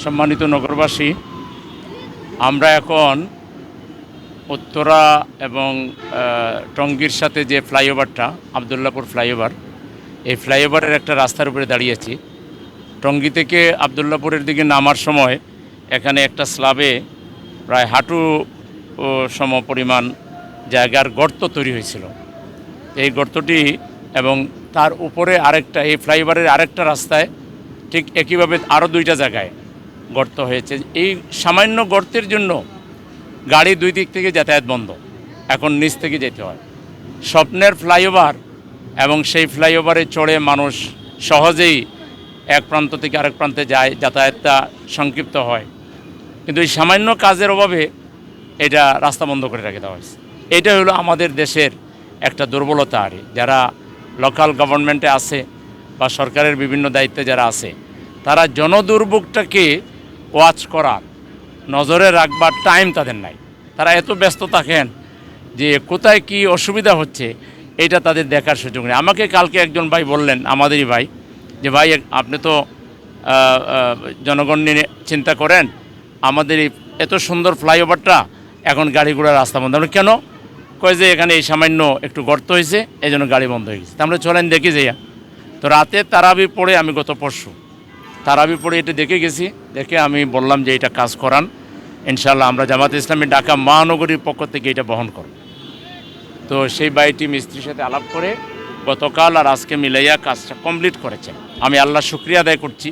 সম্মানিত নগরবাসী, আমরা এখন উত্তরা এবং টঙ্গীর সাথে যে ফ্লাইওভারটা আবদুল্লাপুর ফ্লাইওভার, এই ফ্লাইওভারের একটা রাস্তার উপরে দাঁড়িয়েছি। টঙ্গী থেকে আবদুল্লাপুরের দিকে নামার সময় এখানে একটা স্ল্যাবে প্রায় হাঁটু সম পরিমাণ জায়গার গর্ত তৈরি হয়েছিল। এই গর্তটি এবং তার উপরে আরেকটা, এই ফ্লাইওভারের আরেকটা রাস্তায় ঠিক একইভাবে আরও দুইটা জায়গায় গর্ত হয়েছে। এই সামান্য গর্তের জন্য গাড়ি দুই দিক থেকে যাতায়াত বন্ধ, এখন নিচ থেকে যেতে হয়। স্বপ্নের ফ্লাইওভার এবং সেই ফ্লাইওভারে চড়ে মানুষ সহজেই এক প্রান্ত থেকে আরেক প্রান্তে যায়, যাতায়াতটা সংক্ষিপ্ত হয়। কিন্তু এই সামান্য কাজের অভাবে এটা রাস্তা বন্ধ করে রেখে দেওয়া হয়েছে। এটা হলো আমাদের দেশের একটা দুর্বলতা। আর যারা লোকাল গভর্নমেন্টে আছে বা সরকারের বিভিন্ন দায়িত্বে যারা আছে, তারা জনদুর্ভোগটাকে ওয়াচ করার, নজরে রাখবার টাইম তাদের নাই। তারা এত ব্যস্ত থাকেন যে কোথায় কি অসুবিধা হচ্ছে এটা তাদের দেখার সুযোগ নেই। আমাকে কালকে একজন ভাই বললেন, আমাদেরই ভাই, যে ভাই আপনি তো জনগণ নিয়ে চিন্তা করেন, আমাদের এই এত সুন্দর ফ্লাইওভারটা এখন গাড়ি ঘোড়ার রাস্তা বন্ধ। আমরা কেন? কয় যে এখানে এই সামান্য একটু গর্ত হয়েছে, এই জন্য গাড়ি বন্ধ হয়ে গেছে। তা আমরা চলেন দেখি যাইয়া। তো রাতে তারাবি পড়ে, আমি গত পরশু তারাবি পড়ে এটা দেখে গেছি। দেখে আমি বললাম যে এটা কাজ করান, ইনশাআল্লাহ আমরা জামাত ইসলামী ঢাকা মহানগরীর পক্ষ থেকে এটা বহন করব। তো সেই ভাইটি মিস্ত্রির সাথে আলাপ করে গতকাল আর আজকে মিলাইয়া কাজটা কমপ্লিট করেছেন। আমি আল্লাহ শুকরিয়া আদায় করছি।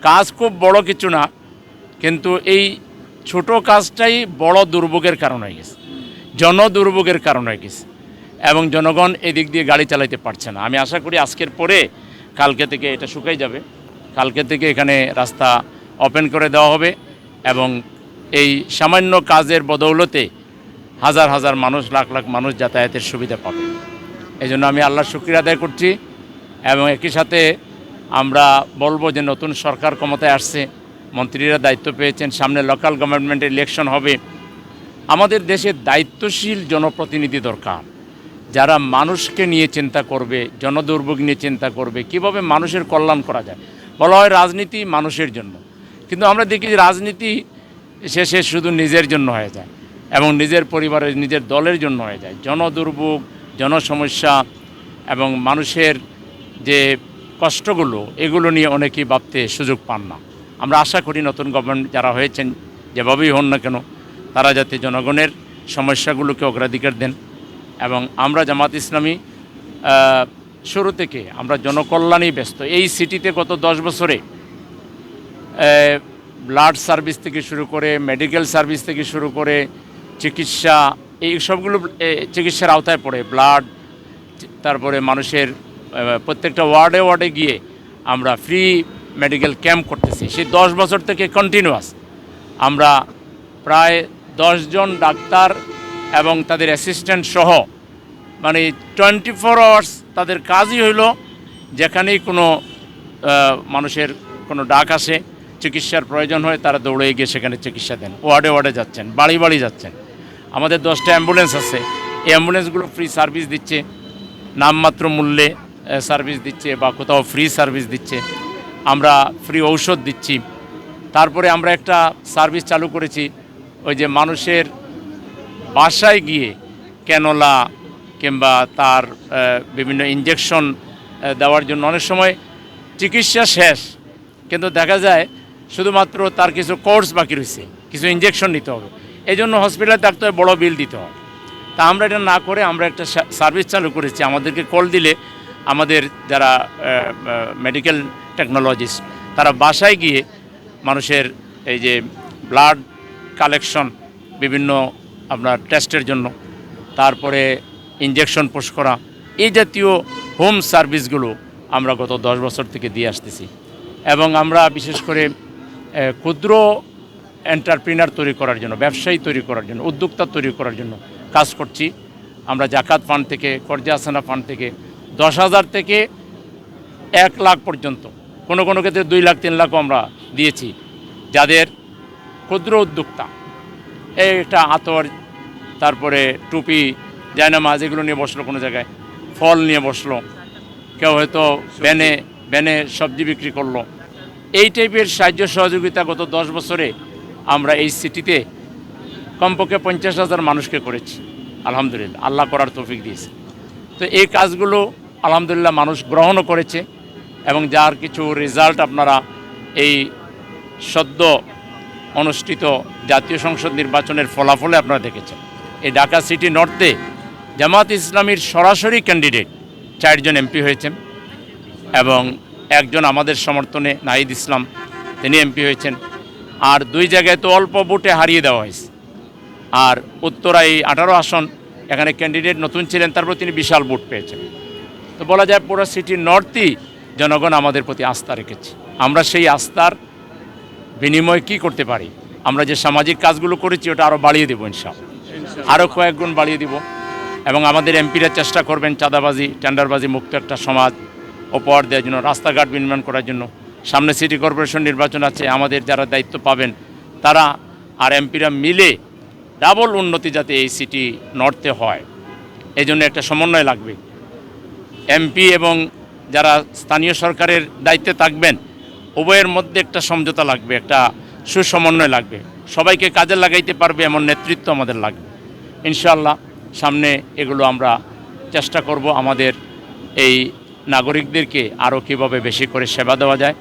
কাজ খুব বড় কিছু না, কিন্তু এই ছোট কাজটাই বড় দুর্ভোগের কারণ হয়ে গেছে, জনদুর্ভোগের কারণ হয়ে গেছে, এবং জনগণ এদিক দিয়ে গাড়ি চালাইতে পারছে না। আমি আশা করি আজকের পরে কালকে থেকে এটা শুকাই যাবে, কালকে থেকে এখানে রাস্তা ওপেন করে দেওয়া হবে, এবং এই সামান্য কাজের বদৌলতে হাজার হাজার মানুষ, লাখ লাখ মানুষ যাতায়াতের সুবিধা পাবে। এই জন্য আমি আল্লাহর শুকরিয়া আদায় করছি। এবং একই সাথে আমরা বলবো যে নতুন সরকার ক্ষমতায় আসছে, মন্ত্রীরা দায়িত্ব পেয়েছেন, সামনে লোকাল গভর্নমেন্টের ইলেকশন হবে। আমাদের দেশে দায়িত্বশীল জনপ্রতিনিধি দরকার, যারা মানুষকে নিয়ে চিন্তা করবে, জনদুর্ভোগ নিয়ে চিন্তা করবে, কিভাবে মানুষের কল্যাণ করা যায়। বলা হয় রাজনীতি মানুষের জন্য, কিন্তু আমরা দেখি যে রাজনীতি শেষে শুধু নিজের জন্য হয়ে যায় এবং নিজের পরিবারের, নিজের দলের জন্য হয়ে যায়। জনদুর্ভোগ, জনসমস্যা এবং মানুষের যে কষ্টগুলো, এগুলো নিয়ে অনেকেই ভাবতে সুযোগ পান না। আমরা আশা করি নতুন গভর্নমেন্ট যারা হয়েছেন, যেভাবেই হন না কেন, তারা যাতে জনগণের সমস্যাগুলোকে অগ্রাধিকার দেন। এবং আমরা জামাত ইসলামী শুরু থেকে আমরা জনকল্যাণেই ব্যস্ত। এই সিটিতে গত 10 বছরে ব্লাড সার্ভিস থেকে শুরু করে, মেডিকেল সার্ভিস থেকে শুরু করে, চিকিৎসা, এই সবগুলো চিকিৎসার আওতায় পড়ে। ব্লাড, তারপরে মানুষের প্রত্যেকটা ওয়ার্ডে ওয়ার্ডে গিয়ে আমরা ফ্রি মেডিকেল ক্যাম্প করতেছি। সেই 10 বছর থেকে কন্টিনিউয়াস আমরা প্রায় 10 জন ডাক্তার এবং তাদের অ্যাসিস্ট্যান্ট সহ, মানে 24 আওয়ার্স তাদের কাজই হইল, যেখানেই কোনো মানুষের কোনো ডাক আসে, চিকিৎসার প্রয়োজন হয়, তারা দৌড়ে গিয়ে সেখানে চিকিৎসা দেন। ওয়ার্ডে ওয়ার্ডে যাচ্ছেন, বাড়ি বাড়ি যাচ্ছেন। আমাদের 10টা অ্যাম্বুলেন্স আছে, এই অ্যাম্বুলেন্সগুলো ফ্রি সার্ভিস দিচ্ছে, নামমাত্র মূল্যে সার্ভিস দিচ্ছে, বা কোথাও ফ্রি সার্ভিস দিচ্ছে। আমরা ফ্রি ঔষধ দিচ্ছি। তারপরে আমরা একটা সার্ভিস চালু করেছি, ওই যে মানুষের বাসায় গিয়ে ক্যানোলা কিংবা তার বিভিন্ন ইনজেকশন দেওয়ার জন্য। অনেক সময় চিকিৎসা শেষ, কিন্তু দেখা যায় শুধুমাত্র তার কিছু কোর্স বাকি রয়েছে, কিছু ইনজেকশন নিতে হবে, এই জন্য হসপিটালে থাকতে হয়, বড় বিল দিতে হয়। তা আমরা এটা না করে আমরা একটা সার্ভিস চালু করেছি। আমাদেরকে কল দিলে আমাদের যারা মেডিকেল টেকনোলজিস্ট, তারা বাসায় গিয়ে মানুষের এই যে ব্লাড কালেকশন, বিভিন্ন আপনার টেস্টের জন্য, তারপরে ইনজেকশন পুশ করা, এই জাতীয় হোম সার্ভিসগুলো আমরা গত 10 বছর থেকে দিয়ে আসতেছি। এবং আমরা বিশেষ করে ক্ষুদ্র এন্টারপ্রিনার তৈরি করার জন্য, ব্যবসায়ী তৈরি করার জন্য, উদ্যোক্তা তৈরি করার জন্য কাজ করছি। আমরা জাকাত ফান্ড থেকে, কর্জা হাসানা ফান্ড থেকে 10,000 থেকে 1 লাখ পর্যন্ত, কোনো কোনো ক্ষেত্রে 2 লাখ 3 লাখও আমরা দিয়েছি, যাদের ক্ষুদ্র উদ্যোক্তা এই একটা আতর, তারপরে টুপি, জায়নামাজ, এগুলো নিয়ে বসলো, কোনো জায়গায় ফল নিয়ে বসলো, কেউ হয়তো ব্যানে সবজি বিক্রি করলো, এই টাইপের সাহায্য সহযোগিতা গত 10 বছরে আমরা এই সিটিতে কমপক্ষে 50,000 মানুষকে করেছি। আলহামদুলিল্লাহ, আল্লাহ করার তৌফিক দিয়েছে। তো এই কাজগুলো আলহামদুলিল্লাহ মানুষ গ্রহণও করেছে এবং যার কিছু রেজাল্ট আপনারা এই সদ্য অনুষ্ঠিত জাতীয় সংসদ নির্বাচনের ফলাফলে আপনারা দেখেছেন। এই ঢাকা সিটি নর্থে জামাত ইসলামীর সরাসরি ক্যান্ডিডেট 4 জন এমপি হয়েছেন এবং একজন আমাদের সমর্থনে নাহিদ ইসলাম, তিনি এমপি হয়েছেন। আর 2 জায়গায় তো অল্প ভোটে হারিয়ে দেওয়া হয়েছে। আর উত্তরায় 18 আসন, এখানে ক্যান্ডিডেট নতুন ছিলেন, তারপর তিনি বিশাল ভোট পেয়েছেন। তো বলা যায় পুরো সিটি নর্থই জনগণ আমাদের প্রতি আস্থা রেখেছে। আমরা সেই আস্থার বিনিময়ে কী করতে পারি, আমরা যে সামাজিক কাজগুলো করেছি ওটা আরও বাড়িয়ে দেবো ইনশাআল্লাহ, আরও কয়েক গুণ বাড়িয়ে দিব। এবং আমাদের এমপিরা চেষ্টা করবেন চাঁদাবাজি টেন্ডারবাজি মুক্ত একটা সমাজ উপহার দেওয়ার জন্য, রাস্তাঘাট নির্মাণ করার জন্য। সামনে সিটি কর্পোরেশন নির্বাচন আছে, আমাদের যারা দায়িত্ব পাবেন তারা আর এমপিরা মিলে ডাবল উন্নতি যাতে এই সিটি নর্থে হয়, এই জন্য একটা সমন্বয় লাগবে। এমপি এবং যারা স্থানীয় সরকারের দায়িত্বে থাকবেন উভয়ের মধ্যে একটা সমঝোতা লাগবে, একটা সুসমন্বয় লাগবে। সবাইকে কাজে লাগাইতে পারবে এমন নেতৃত্ব আমাদের লাগবে ইনশাআল্লাহ। সামনে এগুলো আমরা চেষ্টা করব, আমাদের এই নাগরিকদেরকে আরও কীভাবে বেশি করে সেবা দেওয়া যায়,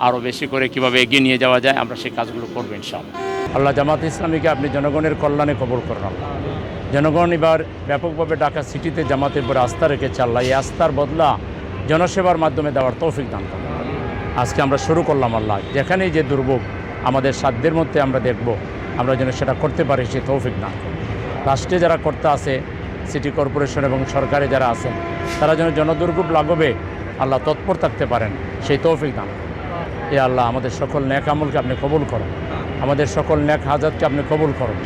আরও বেশি করে কীভাবে এগিয়ে নিয়ে যাওয়া যায়, আমরা সেই কাজগুলো করব ইনশাআল্লাহ। আল্লাহ জামাত ইসলামীকে আপনি জনগণের কল্যাণে কবুল করুন আল্লাহ। জনগণ এবার ব্যাপকভাবে ঢাকা সিটিতে জামাতের উপরে আস্থা রেখেছে আল্লাহ, এই আস্থার বদলা জনসেবার মাধ্যমে দেওয়ার তৌফিক দান করুন। আজকে আমরা শুরু করলাম আল্লাহ, যেখানেই যে দুর্ভোগ আমাদের সাধ্যের মধ্যে আমরা দেখব, আমরা যেন সেটা করতে পারি সেই তৌফিক দান করুন। রাষ্ট্রে যারা কর্তা আছে, সিটি কর্পোরেশন এবং সরকারে যারা আছেন, তারা যেন জনদুর্ভোগ লাঘবে আল্লাহ তৎপর থাকতে পারেন সেই তৌফিক দান করুন। এ আল্লাহ আমাদের সকল নেক আমলকে আপনি কবুল করুন, আমাদের সকল নেক হাজাতকে আপনি কবুল করুন।